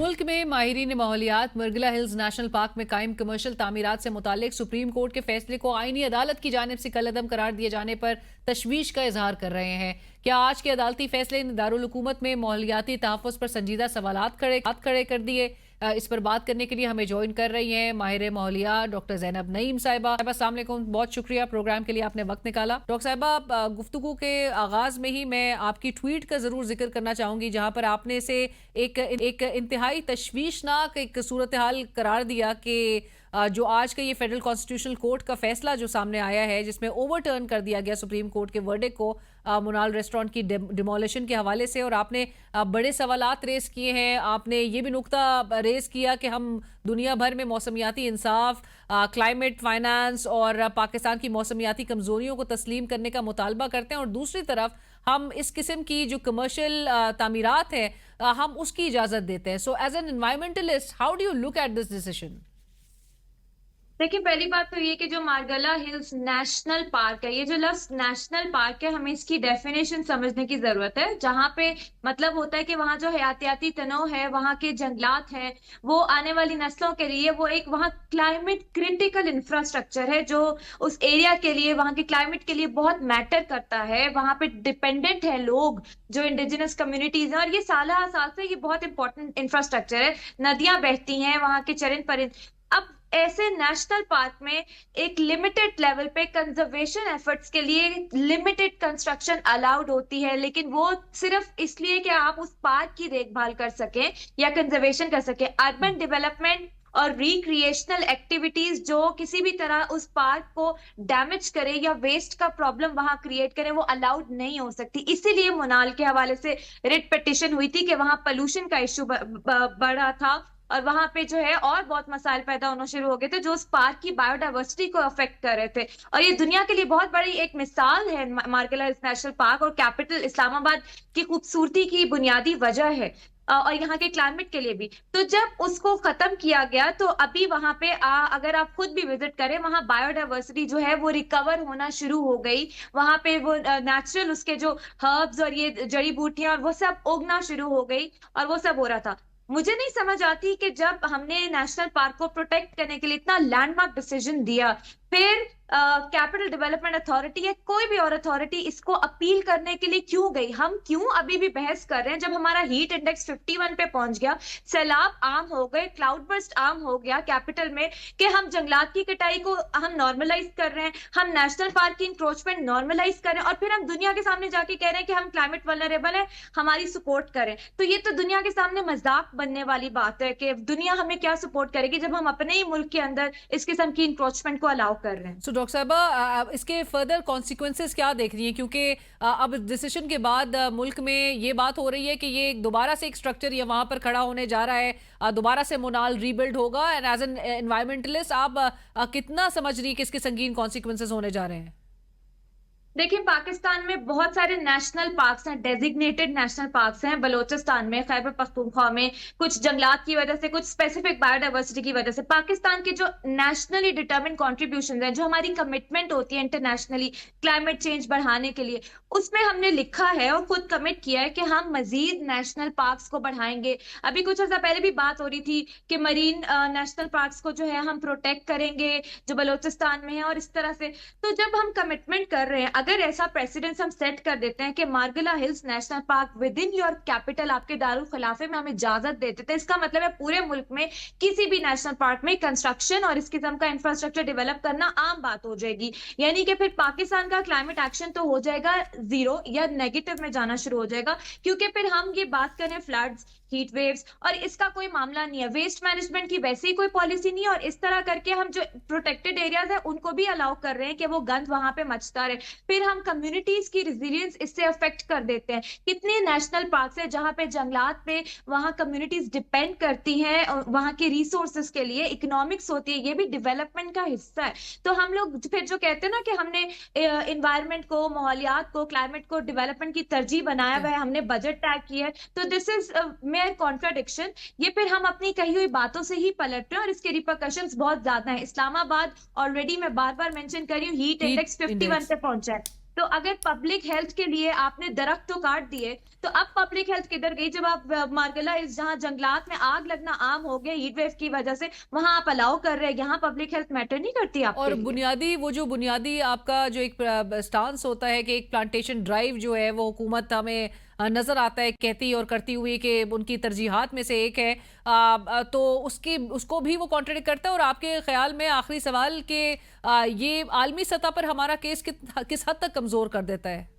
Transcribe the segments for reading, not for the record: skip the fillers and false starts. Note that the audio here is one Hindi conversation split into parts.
मुल्क में माहिरीन माहौलियात मुर्गिला हिल्स नेशनल पार्क में कायम कमर्शियल तामीरात से मुतालिक सुप्रीम कोर्ट के फैसले को आईनी अदालत की जानिब से कलअदम करार दिए जाने पर तशवीश का इजहार कर रहे हैं। क्या आज के अदालती फैसले ने दारुल हुकूमत में माहौलियाती तहफ़्फ़ुज़ पर संजीदा सवालात खड़े कर दिए? इस पर बात करने के लिए हमें ज्वाइन कर रही हैं माहिर माहौलियात डॉक्टर ज़ैनब नईम साहिबा। अस्सलाम वालेकुम, बहुत शुक्रिया प्रोग्राम के लिए आपने वक्त निकाला। डॉक्टर साहिबा, गुफ्तगू के आगाज में ही मैं आपकी ट्वीट का जरूर जिक्र करना चाहूंगी जहां पर आपने इसे एक इंतहाई तशवीशनाक एक सूरत हाल करार दिया कि जो आज का ये फेडरल कॉन्स्टिट्यूशनल कोर्ट का फैसला जो सामने आया है जिसमें ओवरटर्न कर दिया गया सुप्रीम कोर्ट के वर्डिक्ट को मुनाल रेस्टोरेंट की डिमोलिशन के हवाले से, और आपने बड़े सवालात रेस किए हैं। आपने ये भी नुक्ता रेस किया कि हम दुनिया भर में मौसमियाती इंसाफ, क्लाइमेट फाइनेंस और पाकिस्तान की मौसमियाती कमजोरियों को तस्लीम करने का मुतालबा करते हैं, और दूसरी तरफ हम इस किस्म की जो कमर्शियल तामीरात है हम उसकी इजाजत देते हैं। So as an environmentalist, how do you look at this decision? देखिए, पहली बात तो ये कि जो मार्गला हिल्स नेशनल पार्क है, ये जो लफ्ज नेशनल पार्क है, हमें इसकी डेफिनेशन समझने की जरूरत है। जहां पे मतलब होता है कि वहां जो हयातियाती तनों है, वहां के जंगलात हैं, वो आने वाली नस्लों के लिए वो एक वहां क्लाइमेट क्रिटिकल इंफ्रास्ट्रक्चर है जो उस एरिया के लिए, वहां के क्लाइमेट के लिए बहुत मैटर करता है। वहां पे डिपेंडेंट है लोग जो इंडिजिनस कम्युनिटीज हैं, और ये साल साल से ये बहुत इंपॉर्टेंट इंफ्रास्ट्रक्चर है। नदियां बहती हैं वहां के चरण परिंद। अब ऐसे नेशनल पार्क में एक लिमिटेड लेवल पे कंजर्वेशन एफर्ट्स के लिए लिमिटेड कंस्ट्रक्शन अलाउड होती है, लेकिन वो सिर्फ इसलिए कि आप उस पार्क की देखभाल कर सकें या कंजर्वेशन कर सकें। अर्बन डेवलपमेंट और रिक्रिएशनल एक्टिविटीज जो किसी भी तरह उस पार्क को डैमेज करे या वेस्ट का प्रॉब्लम वहां क्रिएट करे, वो अलाउड नहीं हो सकती। इसीलिए मुनाल के हवाले से रिट पिटिशन हुई थी कि वहां पोल्यूशन का इश्यू बढ़ा था, और वहां पे जो है और बहुत मसाइल पैदा होना शुरू हो गए थे जो उस पार्क की बायोडाइवर्सिटी को अफेक्ट कर रहे थे। और ये दुनिया के लिए बहुत बड़ी एक मिसाल है मार्गला नेशनल पार्क, और कैपिटल इस्लामाबाद की खूबसूरती की बुनियादी वजह है, और यहाँ के क्लाइमेट के लिए भी। तो जब उसको खत्म किया गया तो अभी वहां पे अगर आप खुद भी विजिट करें, वहां बायोडाइवर्सिटी जो है वो रिकवर होना शुरू हो गई। वहां पे वो नेचुरल उसके जो हर्ब्स और ये जड़ी बूटियां वो सब उगना शुरू हो गई, और वो सब हो रहा था। मुझे नहीं समझ आती कि जब हमने नेशनल पार्क को प्रोटेक्ट करने के लिए इतना लैंडमार्क डिसीजन दिया, फिर कैपिटल डेवलपमेंट अथॉरिटी या कोई भी और अथॉरिटी इसको अपील करने के लिए क्यों गई? हम क्यों अभी भी बहस कर रहे हैं जब हमारा हीट इंडेक्स 51 पे पहुंच गया, सैलाब आम हो गए, क्लाउड बर्स्ट आम हो गया कैपिटल में, कि हम जंगलात की कटाई को हम नॉर्मलाइज कर रहे हैं, हम नेशनल पार्क की इंक्रोचमेंट नॉर्मलाइज कर रहे हैं, और फिर हम दुनिया के सामने जाके कह रहे हैं कि हम क्लाइमेट वल्नरेबल है, हमारी सपोर्ट करें। तो ये तो दुनिया के सामने मजाक बनने वाली बात है कि दुनिया हमें क्या सपोर्ट करेगी जब हम अपने ही मुल्क के अंदर इस किस्म की इंक्रोचमेंट को अलाउ कर रहे हैं। डॉक्टर साहबा, इसके फर्दर कॉन्सिक्वेंसेस क्या देख रही हैं? क्योंकि अब डिसीजन के बाद मुल्क में ये बात हो रही है कि ये दोबारा से एक स्ट्रक्चर ये वहां पर खड़ा होने जा रहा है, दोबारा से मुनाल रीबिल्ड होगा। एंड एज एन एनवायरमेंटलिस्ट आप कितना समझ रही है कि इसके संगीन कॉन्सिक्वेंसेस होने जा रहे हैं? देखिए, पाकिस्तान में बहुत सारे नेशनल पार्क्स हैं, डेजिग्नेटेड नेशनल पार्क्स हैं। बलोचिस्तान में, खैबर पख्तूनख्वा में, कुछ जंगलात की वजह से, कुछ स्पेसिफिक बायोडाइवर्सिटी की वजह से। पाकिस्तान के जो नेशनली डिटर्मिन कॉन्ट्रीब्यूशन हैं, जो हमारी कमिटमेंट होती है इंटरनेशनली क्लाइमेट चेंज बढ़ाने के लिए, उसमें हमने लिखा है और खुद कमिट किया है कि हम मजीद नेशनल पार्क्स को बढ़ाएंगे। अभी कुछ अर्सा पहले भी बात हो रही थी कि मरीन नेशनल पार्क्स को जो है हम प्रोटेक्ट करेंगे जो बलोचिस्तान में है, और इस तरह से। तो जब हम कमिटमेंट कर रहे हैं, अगर ऐसा प्रेसिडेंस हम सेट कर देते हैं कि मार्गला hills national park with in your capital, आपके दारुल खिलाफे में हम इजाजत देते थे, इसका मतलब है पूरे मुल्क में किसी भी नेशनल पार्क में कंस्ट्रक्शन और इस किस्म का इंफ्रास्ट्रक्चर डेवलप करना आम बात हो जाएगी। यानी कि फिर पाकिस्तान का क्लाइमेट एक्शन तो हो जाएगा जीरो या नेगेटिव में जाना शुरू हो जाएगा, क्योंकि फिर हम ये बात करें फ्लड्स, हीट वेव्स, और इसका कोई मामला नहीं है। वेस्ट मैनेजमेंट की वैसे ही कोई पॉलिसी नहीं है, और इस तरह करके हम जो प्रोटेक्टेड एरियाज है उनको भी अलाउ कर रहे हैं कि वो गंद वहां पे मचता रहे। फिर हम कम्युनिटीज की रिजिलियंस इससे अफेक्ट कर देते हैं। कितने नेशनल पार्क है जहां पे जंगलात पे वहां कम्युनिटीज डिपेंड करती हैं और वहां के रिसोर्सेज के लिए, इकोनॉमिक्स होती है, ये भी डेवलपमेंट का हिस्सा है। तो हम लोग फिर जो कहते हैं ना कि हमने इन्वायरमेंट को, माहौलियात को, क्लाइमेट को डेवलपमेंट की तरजीह बनाया हुआ है, हमने बजट टैग किया है, तो दिस इज मेयर कॉन्ट्राडिक्शन। ये फिर हम अपनी कही हुई बातों से ही पलट रहे हैं, और इसके रिपरकशंस बहुत ज्यादा हैं। इस्लामाबाद ऑलरेडी मैं बार बार मेंशन कर रही हूँ, हीट इंडेक्स 51 पे पहुंचा है। तो अगर पब्लिक हेल्थ के लिए आपने दरख्त तो काट दिए, तो अब पब्लिक हेल्थ किधर गई? जब आप मार्गला हिल्स, जहां जंगलात में आग लगना आम हो गया हीट वेव की वजह से, वहां आप अलाउ कर रहे हैं, यहाँ पब्लिक हेल्थ मैटर नहीं करती और आपके लिए? बुनियादी वो जो बुनियादी आपका जो एक स्टांस होता है कि एक प्लांटेशन ड्राइव जो है वो हुकूमत हमें नजर आता है कहती और करती हुई कि उनकी तरजीहात में से एक है, तो उसकी उसको भी वो कॉन्ट्रडिक्ट करता है। और आपके ख्याल में आखिरी सवाल कि ये आलमी सतह पर हमारा केस किस हद तक कमजोर कर देता है?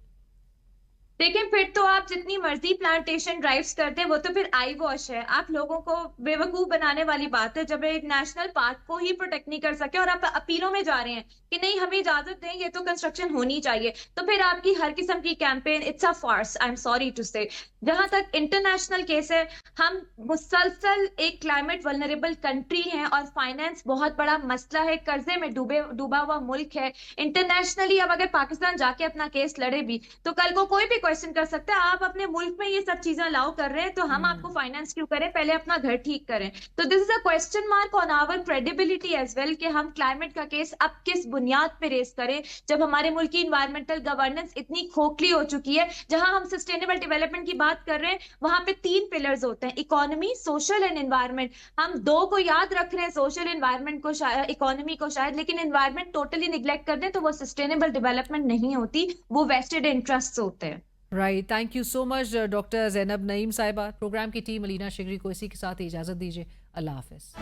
लेकिन फिर तो आप जितनी मर्जी प्लांटेशन ड्राइव्स करते हैं, वो तो फिर आई वॉश है। आप लोगों को बेवकूफ बनाने वाली बात है जब एक नेशनल पार्क को ही प्रोटेक्ट नहीं कर सके और आप अपीलों में जा रहे हैं कि नहीं हमें इजाजत दें, ये तो कंस्ट्रक्शन होनी चाहिए। तो फिर आपकी हर किस्म की campaign it's a farce, I am sorry to say. जहां तक इंटरनेशनल केस है, हम मुसलसल एक क्लाइमेट वल्नरेबल कंट्री हैं और फाइनेंस बहुत बड़ा मसला है, कर्जे में डूबा हुआ मुल्क है। इंटरनेशनली अब अगर पाकिस्तान जाके अपना केस लड़े भी, तो कल को कोई भी क्वेश्चन कर सकता है आप अपने मुल्क में ये सब चीजें अलाउ कर रहे हैं, तो हम आपको हम्म। फाइनेंस क्यों करें? पहले अपना घर ठीक करें। तो this is a question mark on our credibility as well कि हम क्लाइमेट का केस अब किस बुनियाद पे रेस करें, जब हमारे मुल्क की इन्वायरमेंटल गवर्नेंस इतनी खोखली हो चुकी है। जहां हम सस्टेनेबल डेवलपमेंट की बात कर रहे हैं, वहां पे 3 पिलर्स होते हैं, इकोनॉमी, सोशल एंड एनवायरमेंट। हम 2 को याद रख रहे हैं, सोशल एनवायरमेंट को शायद, इकोनॉमी को शायद, लेकिन एनवायरमेंट टोटली निग्लेक्ट कर दें तो वो सस्टेनेबल डेवलपमेंट नहीं होती, वो वेस्टेड इंटरेस्ट होते हैं। Right, thank you so much doctor Zainab Naeem साहिबा। प्रोग्राम की टीम अलीना शिगरी को इसी के साथ ही इजाज़त दीजिए। अल्लाह हाफिज़।